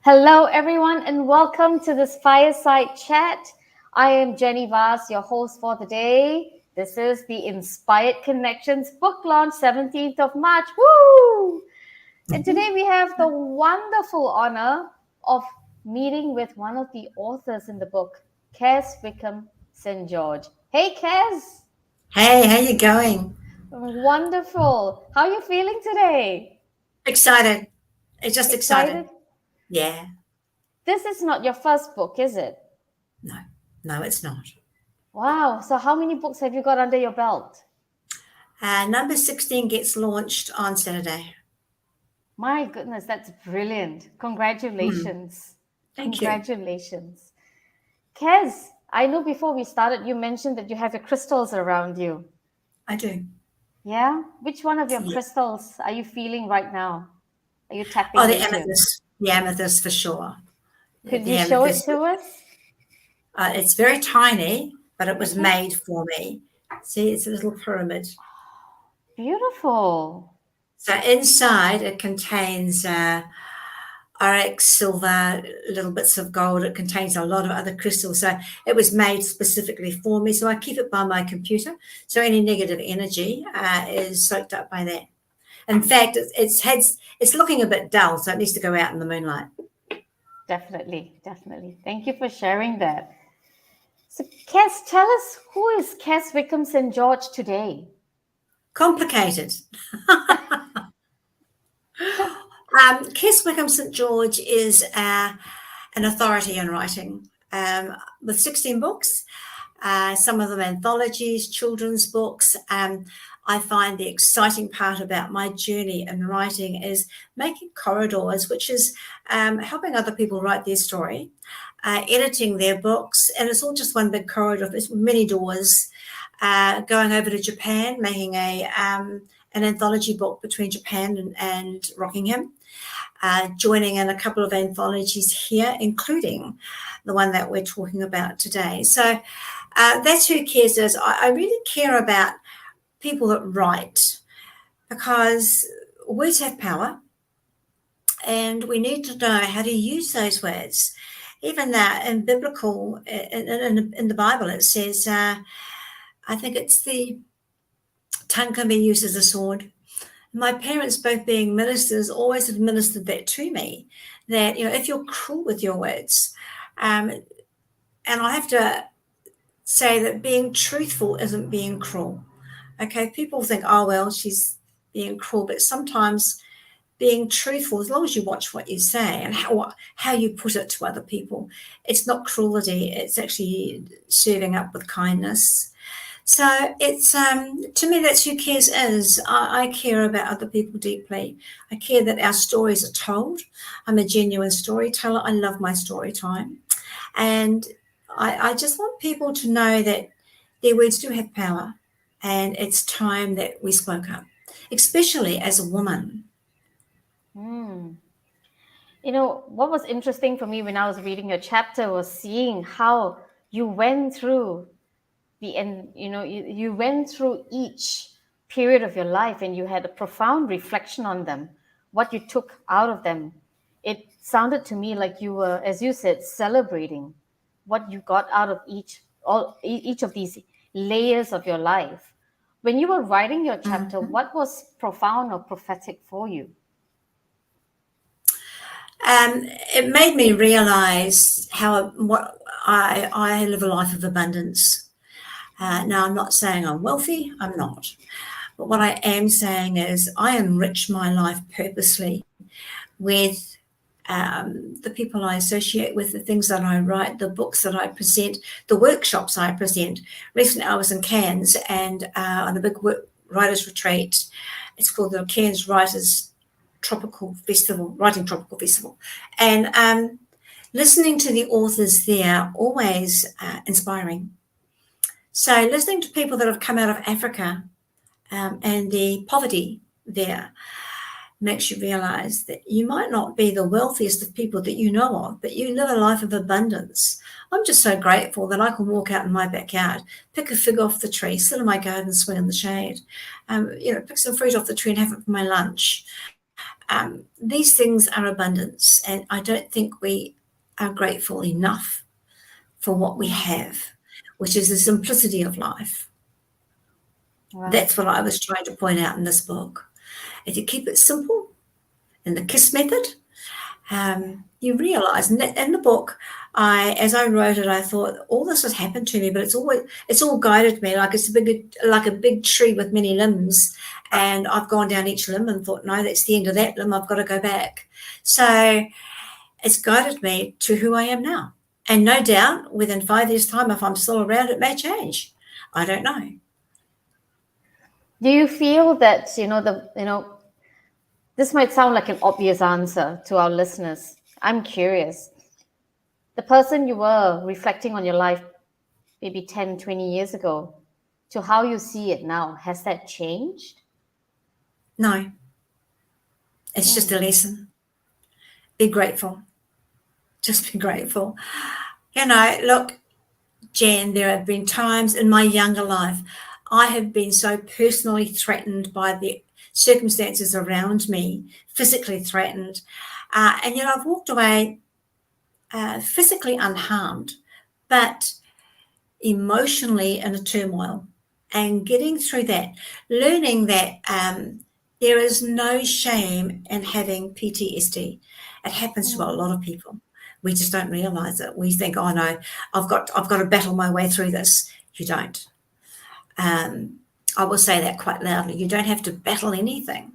Hello, everyone, and welcome to this Fireside Chat. I am Jenny Vaz, your host for the day. This is the Inspired Connections book launch, 17th of March. Woo! And today we have the wonderful honor of meeting with one of the authors in the book, Kes Wickham St. George. Hey, Kes. Hey, how you going? Wonderful. How are you feeling today? Excited. It's just excited. Excited? Yeah. This is not your first book, is it? No, no, it's not. Wow. So how many books have you got under your belt? Number 16 gets launched on Saturday. My goodness, that's brilliant. Hmm. Congratulations. Thank you. Congratulations. Kez, I know before we started, you mentioned that you have your crystals around you. I do. Yeah? Which one of your Yeah. crystals are you feeling right now? Are you Oh, tapping the into? amethyst. The amethyst for sure. Could The you show it amethyst. to us? It's very tiny, but it was Okay. made for me. See, it's a little pyramid. Beautiful. So inside it contains onyx, silver, little bits of gold. It contains a lot of other crystals. So it was made specifically for me. So I keep it by my computer. So any negative energy is soaked up by that. In fact, it's looking a bit dull, so it needs to go out in the moonlight. Definitely, definitely. Thank you for sharing that. So, Kes, tell us, who is Kes Wickham St. George today? Complicated. Kes Wickham St George is an authority in writing with 16 books. Some of them anthologies, children's books. I find the exciting part about my journey in writing is making corridors, which is helping other people write their story, editing their books, and it's all just one big corridor. There's many doors. Going over to Japan, making an anthology book between Japan and Rockingham, joining in a couple of anthologies here, including the one that we're talking about today. So that's who Cares is. I really care about people that write because words have power and we need to know how to use those words. Even that in biblical, in the Bible, it says, I think it's the tongue can be used as a sword. My parents, both being ministers, always administered that to me, that, if you're cruel with your words, and I have to say that being truthful isn't being cruel. Okay, people think, oh, well, she's being cruel, but sometimes being truthful, as long as you watch what you say and how you put it to other people, it's not cruelty, it's actually serving up with kindness. So it's to me that's who Cares is. I care about other people deeply. I care that our stories are told. I'm a genuine storyteller. I love my story time, and I just want people to know that their words do have power, and it's time that we spoke up, especially as a woman. Hmm. What was interesting for me when I was reading your chapter was seeing how you went through you went through each period of your life and you had a profound reflection on them, what you took out of them. It sounded to me like you were, as you said, celebrating what you got out of each of these layers of your life. When you were writing your chapter, Mhm. what was profound or prophetic for you? It made me realize what I live a life of abundance. Now, I'm not saying I'm wealthy, I'm not. But what I am saying is I enrich my life purposely with the people I associate with, the things that I write, the books that I present, the workshops I present. Recently, I was in Cairns and on a big writers' retreat. It's called the Cairns Writers Tropical Festival, Writing Tropical Festival. And listening to the authors there, always inspiring. So listening to people that have come out of Africa and the poverty there makes you realize that you might not be the wealthiest of people that you know of, but you live a life of abundance. I'm just so grateful that I can walk out in my backyard, pick a fig off the tree, sit in my garden, swing in the shade, pick some fruit off the tree and have it for my lunch. these things are abundance, and I don't think we are grateful enough for what we have, which is the simplicity of life. Wow. That's what I was trying to point out in this book. If you keep it simple, in the KISS method, you realise, and in the book, as I wrote it, I thought all this has happened to me, but it's all guided me like a big tree with many limbs, and I've gone down each limb and thought, no, that's the end of that limb. I've got to go back. So it's guided me to who I am now, and no doubt within 5 years' time, if I'm still around, it may change. I don't know. Do you feel that this might sound like an obvious answer to our listeners? I'm curious. The person you were reflecting on your life maybe 10, 20 years ago to how you see it now, has that changed? No. It's just a lesson. Be grateful. Just be grateful. Look, Jen, there have been times in my younger life I have been so personally threatened by the circumstances around me, physically threatened. And yet I've walked away physically unharmed, but emotionally in a turmoil, and getting through that, learning that there is no shame in having PTSD. It happens to a lot of people. We just don't realise it. We think, oh no, I've got to battle my way through this. You don't. I will say that quite loudly. You don't have to battle anything.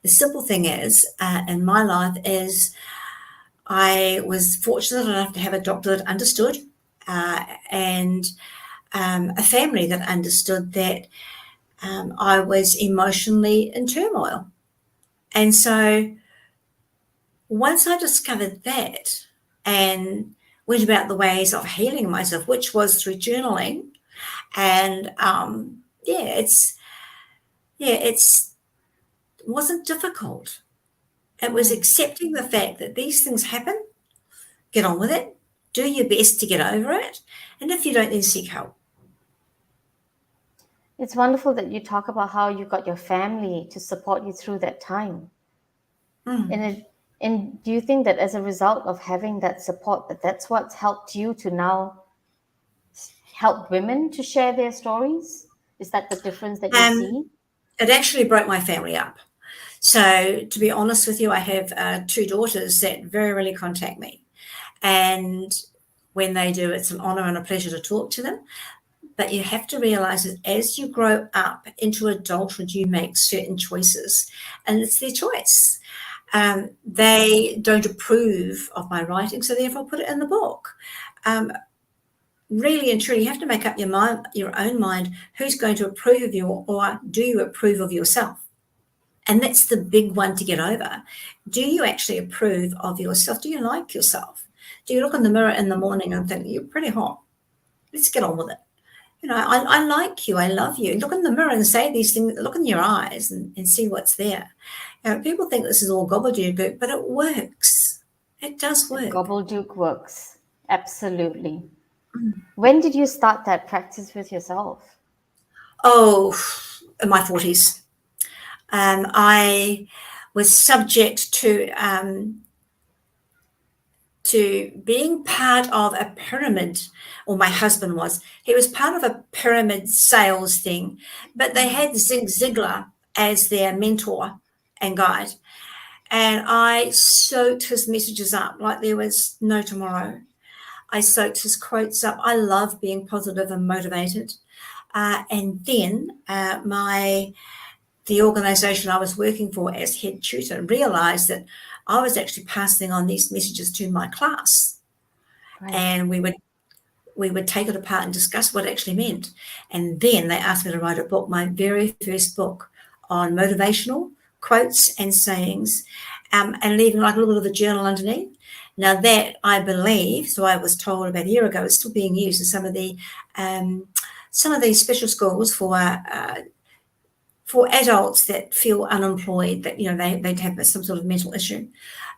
The simple thing is, in my life, is I was fortunate enough to have a doctor that understood, and a family that understood that I was emotionally in turmoil. And so once I discovered that and went about the ways of healing myself, which was through journaling, and it wasn't difficult. It was accepting the fact that these things happen, get on with it, do your best to get over it, and if you don't, then seek help. It's wonderful that you talk about how you got your family to support you through that time. And do you think that as a result of having that support, that's what's helped you to now help women to share their stories? Is that the difference that you see? It actually broke my family up. So to be honest with you, I have 2 daughters that very rarely contact me. And when they do, it's an honour and a pleasure to talk to them. But you have to realise that as you grow up into adulthood, you make certain choices, and it's their choice. They don't approve of my writing, so therefore put it in the book. Really and truly, you have to make up your own mind, who's going to approve of you, or do you approve of yourself? And that's the big one to get over. Do you actually approve of yourself? Do you like yourself? Do you look in the mirror in the morning and think, you're pretty hot? Let's get on with it. I like you. I love you. Look in the mirror and say these things. Look in your eyes and see what's there. People think this is all gobbledygook, but it works. It does work. Gobbledygook works. Absolutely. When did you start that practice with yourself? Oh, in my 40s. I was subject to being part of a pyramid, or my husband was. He was part of a pyramid sales thing, but they had Zig Ziglar as their mentor and guide. And I soaked his messages up like there was no tomorrow. I soaked his quotes up. I love being positive and motivated. And then the organisation I was working for as head tutor realised that I was actually passing on these messages to my class. Right. And we would take it apart and discuss what it actually meant. And then they asked me to write a book, my very first book, on motivational quotes and sayings, and leaving like a little bit of a journal underneath. Now that, I believe, so I was told about a year ago, is still being used in some of these special schools for adults that feel unemployed, that they have some sort of mental issue.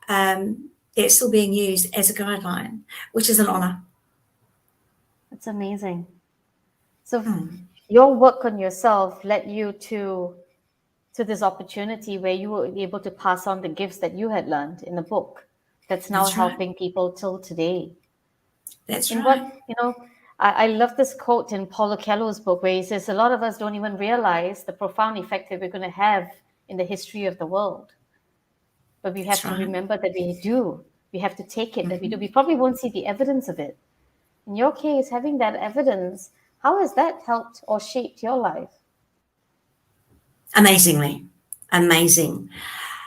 It's still being used as a guideline, which is an honour. That's amazing. So your work on yourself led you to to this opportunity where you were able to pass on the gifts that you had learned in the book that's now That's right. helping people till today. That's In right. what, I love this quote in Paulo Coelho's book where he says, a lot of us don't even realize the profound effect that we're going to have in the history of the world. But we have That's to right. remember that we do. We have to take it, that we do. We probably won't see the evidence of it. In your case, having that evidence, how has that helped or shaped your life? Amazingly. Amazing.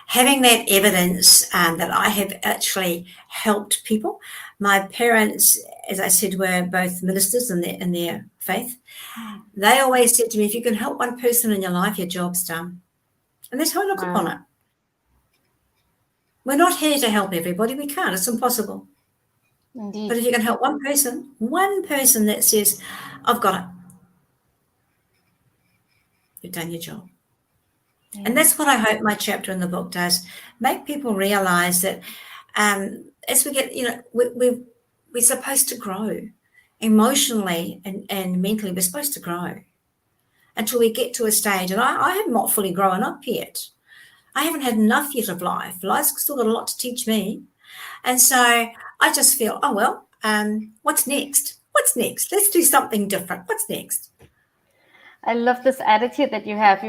Having that evidence that I have actually helped people. My parents, as I said, were both ministers in their faith. They always said to me, if you can help one person in your life, your job's done. And that's how I look upon it. We're not here to help everybody. We can't. It's impossible. Indeed. But if you can help one person that says, I've got it, you've done your job. Yeah. And that's what I hope my chapter in the book does, make people realize that as we get, we're supposed to grow emotionally and mentally. We're supposed to grow until we get to a stage. And I have not fully grown up yet. I haven't had enough yet of life. Life's still got a lot to teach me. And so I just feel, what's next? What's next? Let's do something different. What's next? I love this attitude that you have,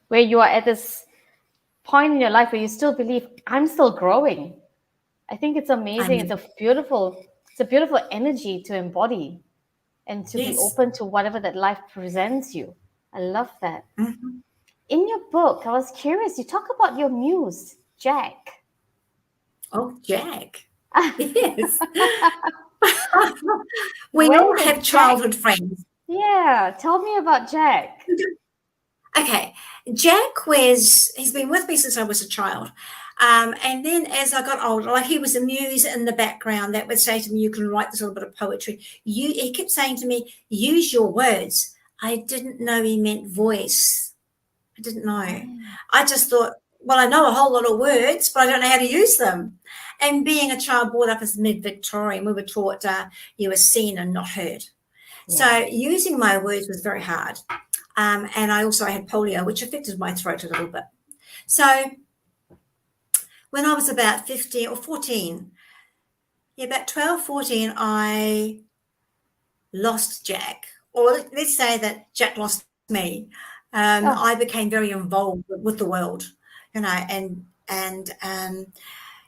where you are at this point in your life where you still believe, I'm still growing. I think it's amazing. It's a beautiful energy to embody and to be open to whatever that life presents you. I love that. Mm-hmm. In your book, I was curious, you talk about your muse, Jack. Oh, Jack. Yes. We all have childhood friends. Yeah. Tell me about Jack. Okay. Jack he's been with me since I was a child. And then as I got older, like he was a muse in the background that would say to me, you can write this little bit of poetry. He kept saying to me, use your words. I didn't know he meant voice. I didn't know. I just thought, well, I know a whole lot of words, but I don't know how to use them. And being a child brought up as mid-Victorian, we were taught you were seen and not heard. Yeah. So using my words was very hard. And I also had polio, which affected my throat a little bit. So when I was about 15 or 14, about 12, 14, I lost Jack. Or let's say that Jack lost me. I became very involved with the world, and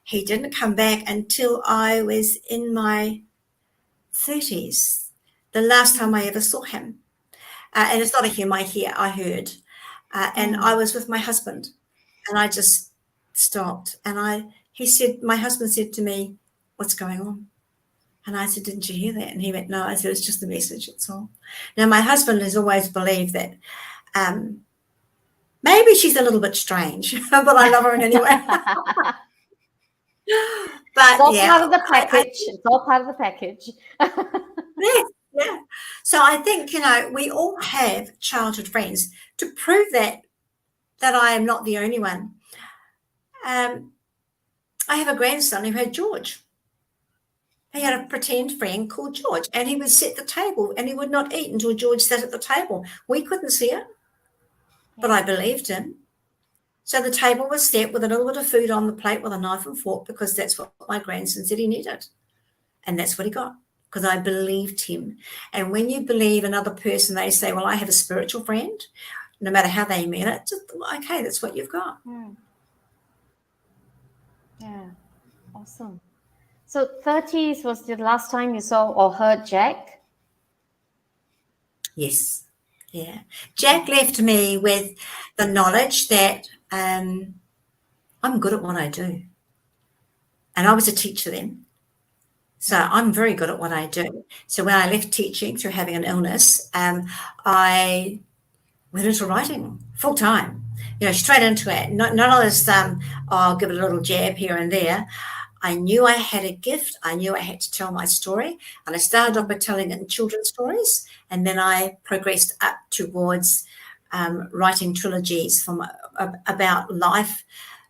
he didn't come back until I was in my 30s, the last time I ever saw him. And it's not a him, I heard. And I was with my husband, and I just stopped. And my husband said to me, what's going on? And I said, didn't you hear that? And he went, no. I said, it's just a message, it's all. Now, my husband has always believed that maybe she's a little bit strange, but I love her in any way. But it's all part of the package. It's all part of the package. Yeah. So I think, we all have childhood friends to prove that I am not the only one. I have a grandson who had George. He had a pretend friend called George, and he would set the table, and he would not eat until George sat at the table. We couldn't see it, but I believed him. So the table was set with a little bit of food on the plate with a knife and fork, because that's what my grandson said he needed. And that's what he got, because I believed him. And when you believe another person, they say, well, I have a spiritual friend, no matter how they mean it, just, okay, that's what you've got. Yeah, awesome. So 30s was the last time you saw or heard Jack? Yes. Yeah. Jack left me with the knowledge that I'm good at what I do. And I was a teacher then. So I'm very good at what I do. So when I left teaching through having an illness, I went into writing full time, straight into it. None of this, I'll give it a little jab here and there. I knew I had a gift. I knew I had to tell my story. And I started off by telling it in children's stories. And then I progressed up towards writing trilogies about life,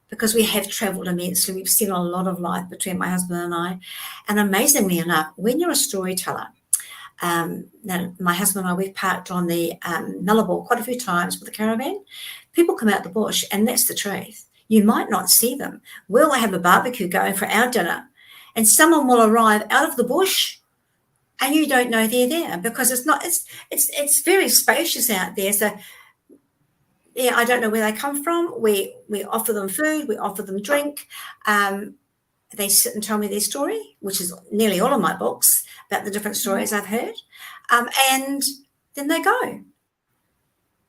because we have travelled immensely. We've seen a lot of life between my husband and I. And amazingly enough, when you're a storyteller, now my husband and I, we've parked on the Nullarbor quite a few times with a caravan. People come out the bush, and that's the truth. You might not see them. We'll have a barbecue going for our dinner, and someone will arrive out of the bush, and you don't know they're there because it's very spacious out there. So yeah, I don't know where they come from. We offer them food, we offer them drink. They sit and tell me their story, which is nearly all of my books about the different stories I've heard, and then they go.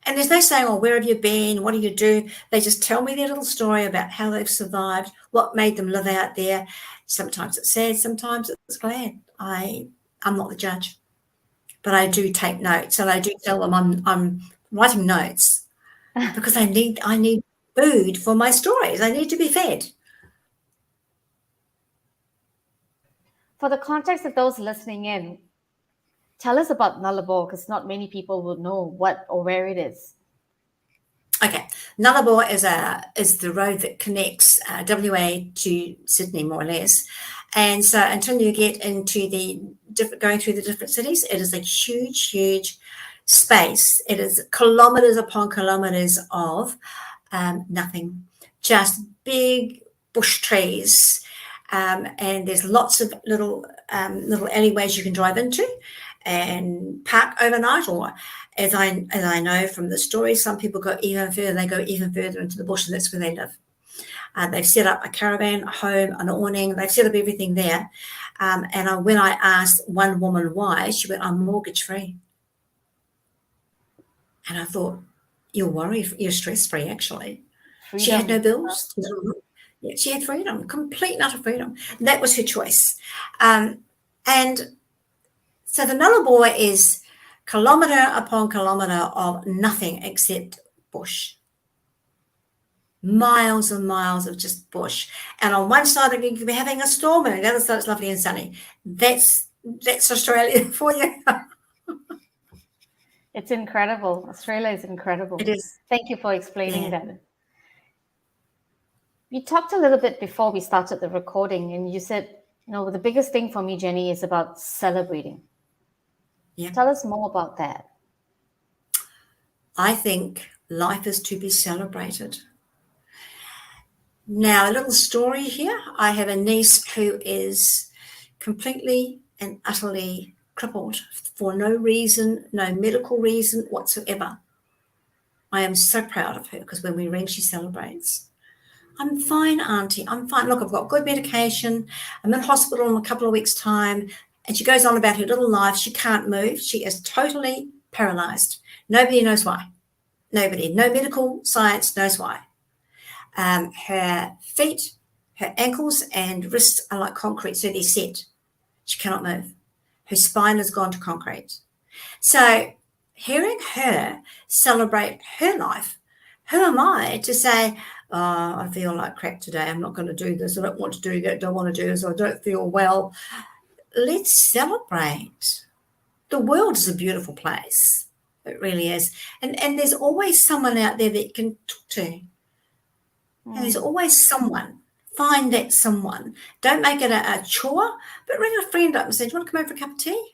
And there's no saying, oh, where have you been? What do you do? They just tell me their little story about how they've survived, what made them live out there. Sometimes it's sad, sometimes it's glad. I'm not the judge, but I do take notes, and I do tell them I'm writing notes because I need food for my stories. I need to be fed. For the context of those listening in, tell us about Nullarbor, because not many people will know what or where it is. Okay, Nullarbor is the road that connects WA to Sydney, more or less. And so until you get into going through the different cities, it is a huge, huge space. It is kilometres upon kilometres of nothing, just big bush trees. And there's lots of little alleyways you can drive into and park overnight, or as I know from the story, some people go even further. They go even further into the bush, and that's where they live. They've set up a caravan, a home, an awning. They've set up everything there. And when I asked one woman why, she went, I'm mortgage free. And I thought, you're stress free, actually. Freedom. She had no bills. Yeah, she had freedom, complete and utter freedom. And that was her choice. And so the Nullarbor is kilometre upon kilometre of nothing except bush. Miles and miles of just bush. And on one side you could be having a storm, and on the other side it's lovely and sunny. That's Australia for you. It's incredible. Australia is incredible. It is. Thank you for explaining that. We talked a little bit before we started the recording, and you said, the biggest thing for me, Jenny, is about celebrating. Yeah. Tell us more about that. I think life is to be celebrated. Now, a little story here. I have a niece who is completely and utterly crippled for no reason, no medical reason whatsoever. I am so proud of her because when we ring, she celebrates. I'm fine, Auntie. I'm fine. Look, I've got good medication. I'm in hospital in a couple of weeks' time. And she goes on about her little life. She can't move. She is totally paralysed. Nobody knows why. Nobody. No medical science knows why. Her feet, her ankles and wrists are like concrete, so they're set. She cannot move. Her spine has gone to concrete. So hearing her celebrate her life, who am I to say, I feel like crap today, I'm not going to do this, I don't want to do that, don't want to do this, I don't feel well. Let's celebrate. The world is a beautiful place. It really is. And there's always someone out there that you can talk to. And there's always someone. Find that someone. Don't make it a chore, but ring a friend up and say, do you want to come over for a cup of tea?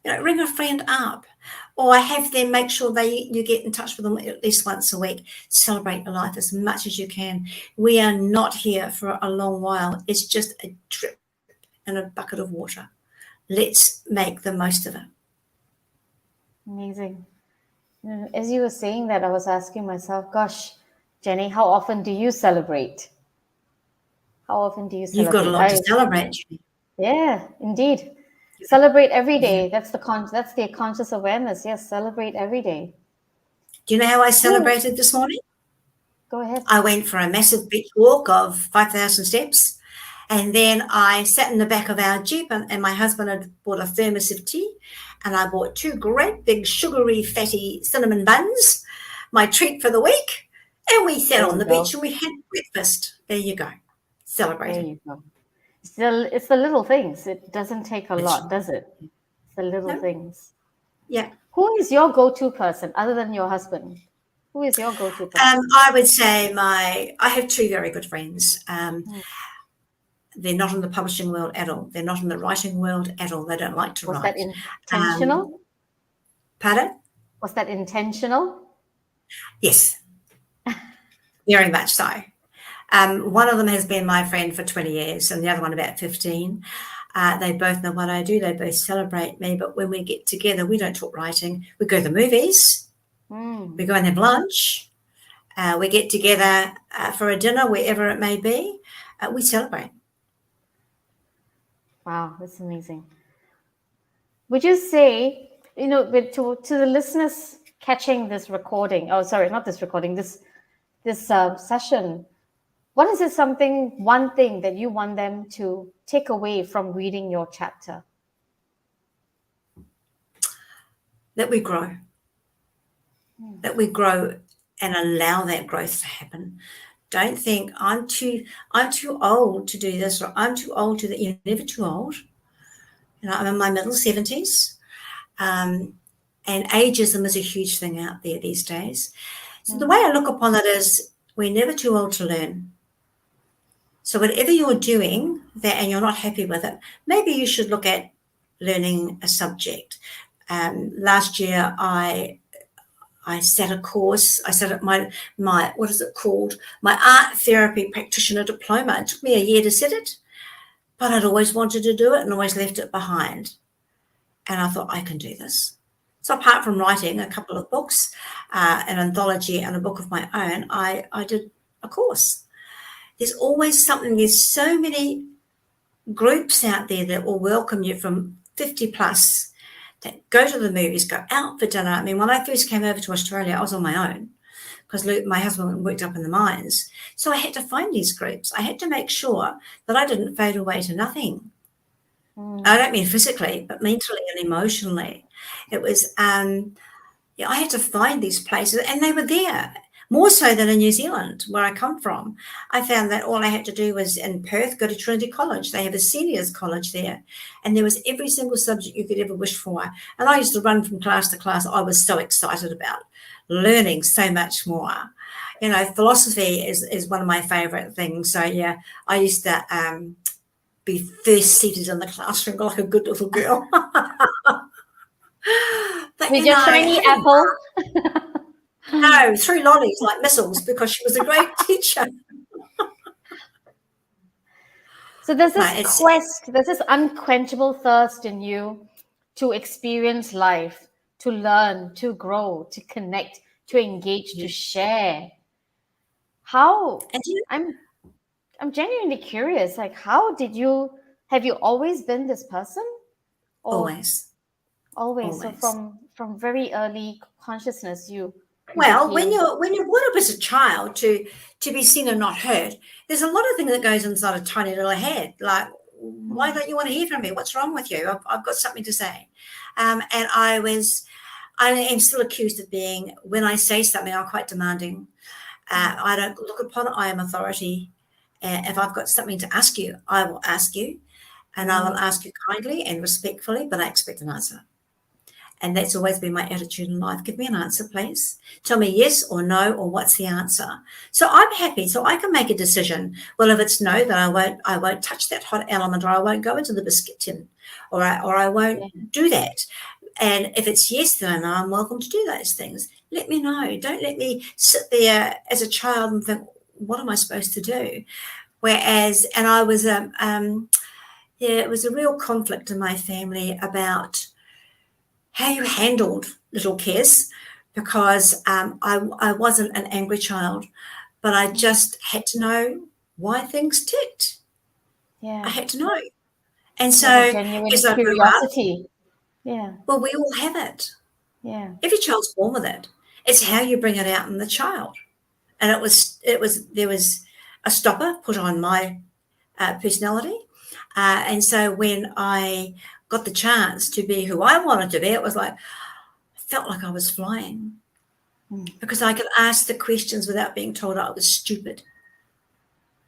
Ring a friend up, or have them make sure you get in touch with them at least once a week. Celebrate your life as much as you can. We are not here for a long while. It's just a drip in a bucket of water. Let's make the most of it. Amazing. As you were saying that, I was asking myself, gosh, Jenny, how often do you celebrate? How often do you celebrate? You've got a lot to celebrate. Yeah, indeed. Celebrate every day. That's the conscious awareness. Yes, celebrate every day. Do you know how I celebrated this morning? Go ahead. I went for a massive beach walk of 5,000 steps, and then I sat in the back of our Jeep, and my husband had bought a thermos of tea, and I bought 2 great big sugary fatty cinnamon buns, my treat for the week, and we sat on the beach and we had breakfast. There you go. Celebrating. There you go. It's the little things. It doesn't take a lot, does it? It's the little things. Yeah. Who is your go-to person other than your husband? Who is your go-to person? I would say I have 2 very good friends. They're not in the publishing world at all. They're not in the writing world at all. They don't like to write. Was that intentional? Pardon? Was that intentional? Yes. very much so. One of them has been my friend for 20 years and the other one about 15. They both know what I do. They both celebrate me. But when we get together, we don't talk writing. We go to the movies. We go and have lunch. We get together for a dinner, wherever it may be. We celebrate. Wow, that's amazing. Would you say, to the listeners catching this recording, not this recording, this session, what is it one thing that you want them to take away from reading your chapter? That we grow. That we grow and allow that growth to happen. Don't think I'm too old to do this, or I'm too old to that. You're never too old. I'm in my middle 70s. And ageism is a huge thing out there these days. So the way I look upon it is we're never too old to learn. So whatever you're doing that and you're not happy with it, maybe you should look at learning a subject. Last year I sat a course. I sat at my what is it called? My art therapy practitioner diploma. It took me a year to sit it, but I'd always wanted to do it and always left it behind. And I thought, I can do this. So apart from writing a couple of books, an anthology and a book of my own, I did a course. There's always something. There's so many groups out there that will welcome you from 50 plus, that go to the movies, go out for dinner. I mean, when I first came over to Australia, I was on my own because my husband worked up in the mines. So I had to find these groups. I had to make sure that I didn't fade away to nothing. I don't mean physically, but mentally and emotionally. It was, I had to find these places, and they were there, more so than in New Zealand, where I come from. I found that all I had to do was in Perth, go to Trinity College. They have a seniors college there, and there was every single subject you could ever wish for. And I used to run from class to class. I was so excited about learning so much more. Philosophy is one of my favorite things. So, yeah, I used to be first seated in the classroom like a good little girl. But, with your shiny apple? No, 3 lollies like missiles, because she was a great teacher. So there's this there's this unquenchable thirst in you to experience life, to learn, to grow, to connect, to engage, to share. I'm genuinely curious, like, have you always been this person? Always. So from very early consciousness, Well, when you're brought up as a child to be seen and not heard, there's a lot of things that goes inside a tiny little head. Like, why don't you want to hear from me? What's wrong with you? I've got something to say. And I am still accused of being, when I say something, I'm quite demanding. I don't look upon it. I am authority. If I've got something to ask you, I will ask you, and I will ask you kindly and respectfully, but I expect an answer. And that's always been my attitude in life. Give me an answer, please. Tell me yes or no, or what's the answer. So I'm happy. So I can make a decision. Well, if it's no, then I won't touch that hot element, or I won't go into the biscuit tin, or I won't do that. And if it's yes, then I know I'm welcome to do those things. Let me know. Don't let me sit there as a child and think, what am I supposed to do? Whereas, and I was, it was a real conflict in my family about how you handled little Kes, because I wasn't an angry child, but I just had to know why things ticked. Yeah, I had to know. And so, genuine curiosity. Yeah. Well, we all have it. Yeah. Every child's born with it. It's how you bring it out in the child. And there was a stopper put on my personality. And so when I got the chance to be who I wanted to be, it was like, I felt like I was flying, because I could ask the questions without being told I was stupid.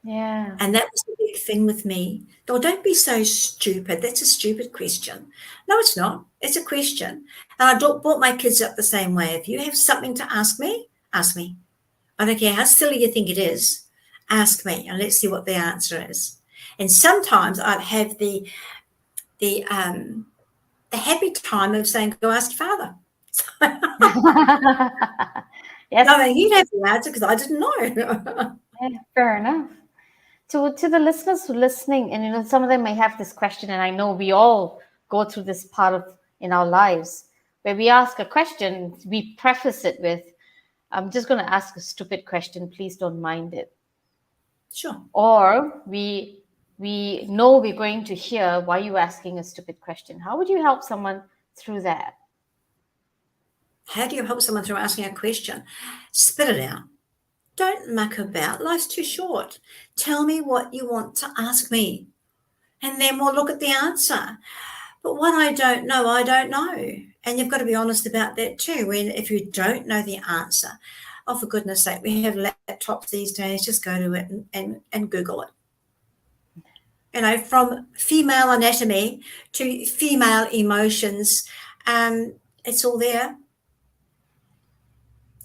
Yeah. And that was the big thing with me. Oh, don't be so stupid. That's a stupid question. No, it's not. It's a question. And I brought my kids up the same way. If you have something to ask me, ask me. I don't care how silly you think it is. Ask me, and let's see what the answer is. And sometimes I'd have the happy time of saying, go ask your father. Yes. No, you'd have the answer because I didn't know. Yeah, fair enough. To the listeners who are listening, and some of them may have this question, and I know we all go through this part of in our lives where we ask a question, we preface it with, "I'm just going to ask a stupid question. Please don't mind it." Sure. Or we know we're going to hear why you asking a stupid question. How would you help someone through that? How do you help someone through asking a question? Spit it out. Don't muck about. Life's too short. Tell me what you want to ask me, and then we'll look at the answer. But what I don't know, I don't know. And you've got to be honest about that too. When if you don't know the answer, oh, for goodness sake, we have laptops these days. Just go to it and Google it. From female anatomy to female emotions, it's all there.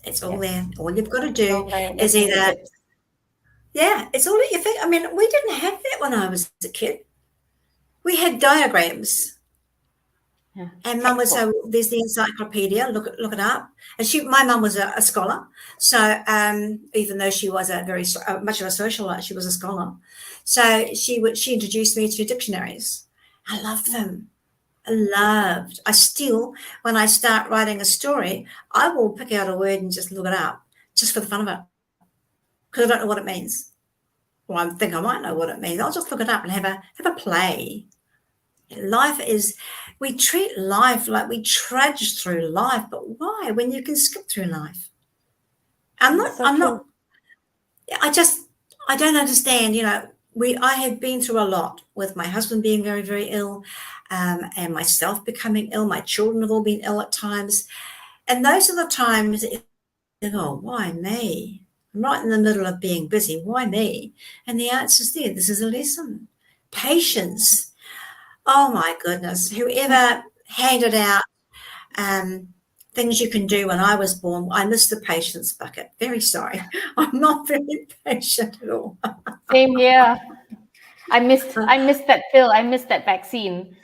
It's all there. All you've got to do is either, it's all at your feet. I mean, we didn't have that when I was a kid. We had diagrams. Yeah. And Mum would say, well, there's the encyclopedia, look it up. And my mum was a scholar. So even though she was a very much of a socialite, she was a scholar. So she introduced me to dictionaries. I loved them. I still, when I start writing a story, I will pick out a word and just look it up, just for the fun of it, because I don't know what it means. Well, I think I might know what it means. I'll just look it up and have a play. Life is, we treat life like we trudge through life, but why when you can skip through life? I don't understand. I have been through a lot with my husband being very, very ill, and myself becoming ill. My children have all been ill at times. And those are the times that you go, why me? I'm right in the middle of being busy. Why me? And the answer's there. This is a lesson. Patience. Oh, my goodness. Whoever handed out things you can do when I was born, I missed the patience bucket. Very sorry. I'm not very patient at all. Same here. I missed that pill. I missed that vaccine.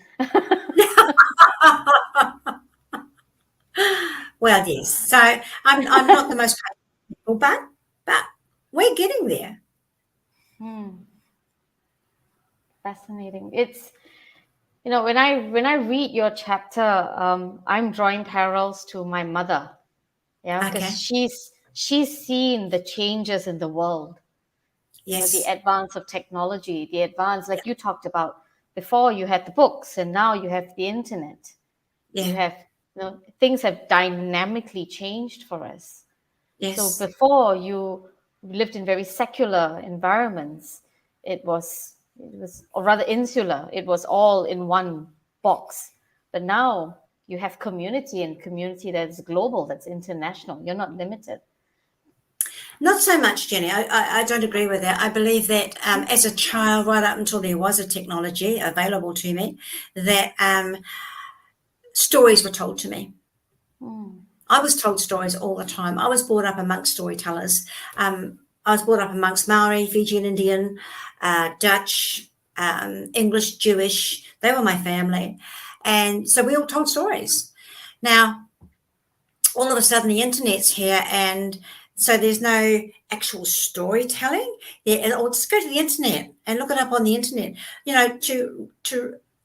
Well, yes. So I'm not the most patient people, but we're getting there. Fascinating. It's when I read your chapter, I'm drawing parallels to my mother. Yeah, because she's seen the changes in the world. Yes. The advance of technology, the advance, like you talked about before, you had the books and now you have the internet. Yeah. You have, things have dynamically changed for us. Yes. So before you lived in very secular environments, it was or rather insular. It was all in one box. But now you have community, and community that's global, that's international. You're not limited. Not so much, Jenny. I don't agree with that. I believe that as a child, right up until there was a technology available to me, that stories were told to me. I was told stories all the time. I was brought up amongst storytellers. I was brought up amongst Maori, Fijian Indian, Dutch, English, Jewish. They were my family. And so we all told stories. Now, all of a sudden the internet's here, and so there's no actual storytelling. Yeah, or just go to the internet and look it up on the internet. To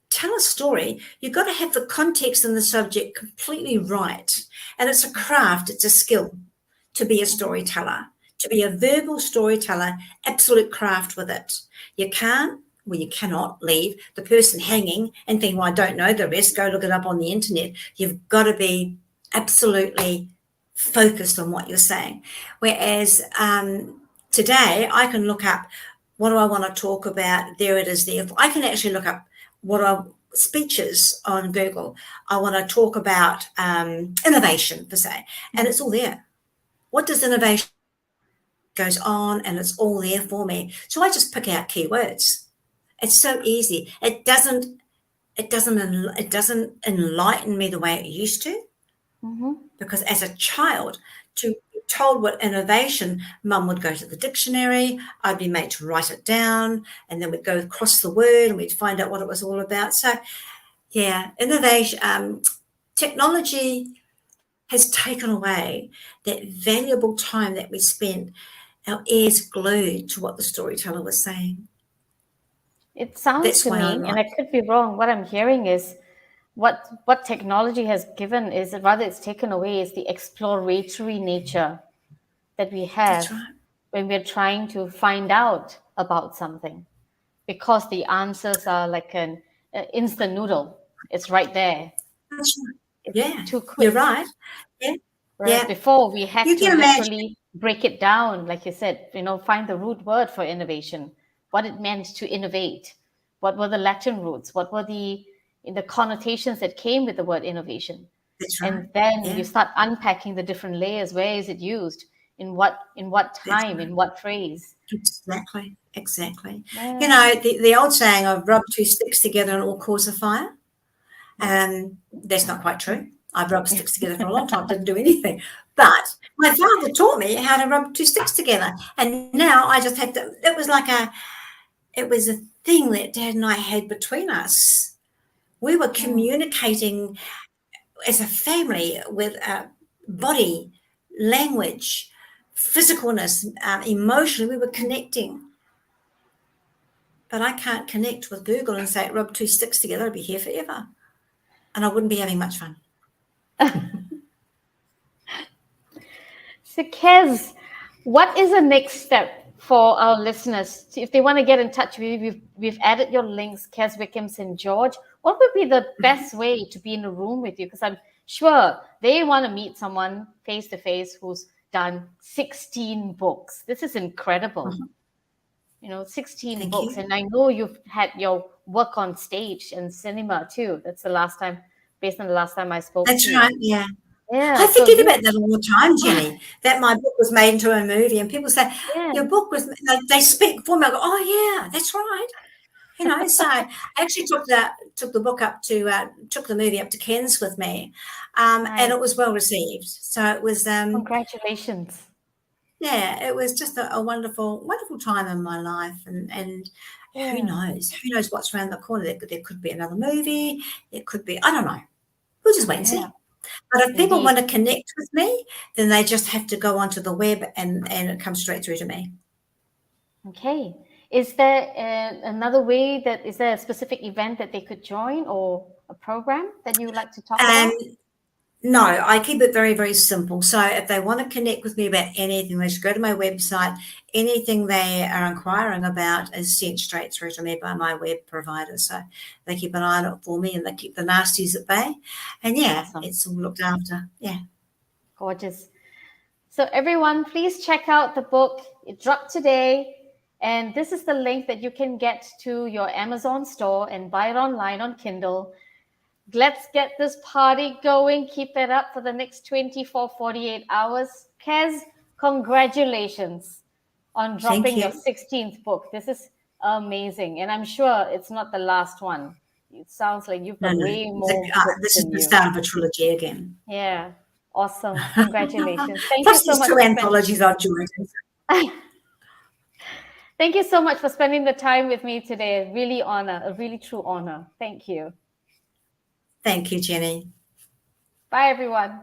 tell a story, you've got to have the context and the subject completely right. And it's a craft, it's a skill to be a storyteller, to be a verbal storyteller, absolute craft with it. You cannot leave the person hanging and think, well, I don't know the rest, go look it up on the internet. You've got to be absolutely focused on what you're saying. Whereas today I can look up, what do I want to talk about? There it is there. I can actually look up speeches on Google. I want to talk about innovation, per se, and it's all there. What does innovation goes on, and it's all there for me. So I just pick out keywords. It's so easy. It doesn't enlighten me the way it used to. Because as a child, to be told what innovation, Mum would go to the dictionary, I'd be made to write it down, and then we'd go across the word and we'd find out what it was all about. So, yeah, innovation, technology has taken away that valuable time that we spent, our ears glued to what the storyteller was saying. It sounds That's to why I me, and write. I could be wrong, what I'm hearing is what technology has given is, rather it's taken away, is the exploratory nature that we That's have right. when we're trying to find out about something, because the answers are like an instant noodle. It's right there. That's right. It's Yeah, too you're quick. right. Yeah, Whereas yeah. before we had You to can imagine. literally break it down, like you said, find the root word for innovation, what it meant to innovate, what were the Latin roots, what were the connotations that came with the word innovation. That's right. And then you Yeah, start unpacking the different layers. Where is it used? In what that's time? right. In what phrase? Exactly. Exactly. You Yeah. know, the old saying of rub two sticks together and it will cause a fire. That's not quite true. I've rubbed sticks together for a long time, didn't do anything. But my father taught me how to rub two sticks together. And now I just had to, it was a thing that Dad and I had between us. We were communicating as a family with body, language, physicalness, emotionally. We were connecting. But I can't connect with Google and say, rub two sticks together, I'd be here forever. And I wouldn't be having much fun. So, Kez, what is the next step for our listeners? If they want to get in touch with you, we've added your links, Kez, Wickham, St. George. What would be the best way to be in a room with you? Because I'm sure they want to meet someone face to face who's done 16 books. This is incredible. 16 Thank books. you. And I know you've had your work on stage and cinema too. That's based on the last time I spoke to That's you. right. Yeah. Yeah. I So forget you, about that all the time, Jenny, that my book was made into a movie and people say, yeah. your book was, they speak for me. I go, oh, yeah, that's right. So I actually took the book up to, took the movie up to Cairns with me, and Nice. it was well received. So it was, Congratulations. yeah, it was just a wonderful, wonderful time in my life. And Yeah. who knows what's around the corner. There could be another movie. It could be, I don't know. We'll just wait and Yeah. see. But if people Indeed. want to connect with me, then they just have to go onto the web and it comes straight through to me. Okay. Is there is there a specific event that they could join or a program that you would like to talk And about? no, I keep it very, very simple. So if they want to connect with me about anything, they should go to my website. Anything they are inquiring about is sent straight through to me by my web provider. So they keep an eye on it for me and they keep the nasties at bay. And yeah, Awesome. it's all looked after. Yeah. Gorgeous. So everyone, please check out the book. It dropped today. And this is the link that you can get to your Amazon store and buy it online on Kindle. Let's get this party going. Keep it up for the next 24, 48 hours. Kez, congratulations on Thank dropping your you. 16th book. This is amazing. And I'm sure it's not the last one. It sounds like you've got No. way more books This is in the you. start of a trilogy again. Yeah. Awesome. Congratulations. Thank you Plus, so there's much two for spending. anthologies I've joined. Thank you so much for spending the time with me today. A really true honor. Thank you. Thank you, Jenny. Bye, everyone.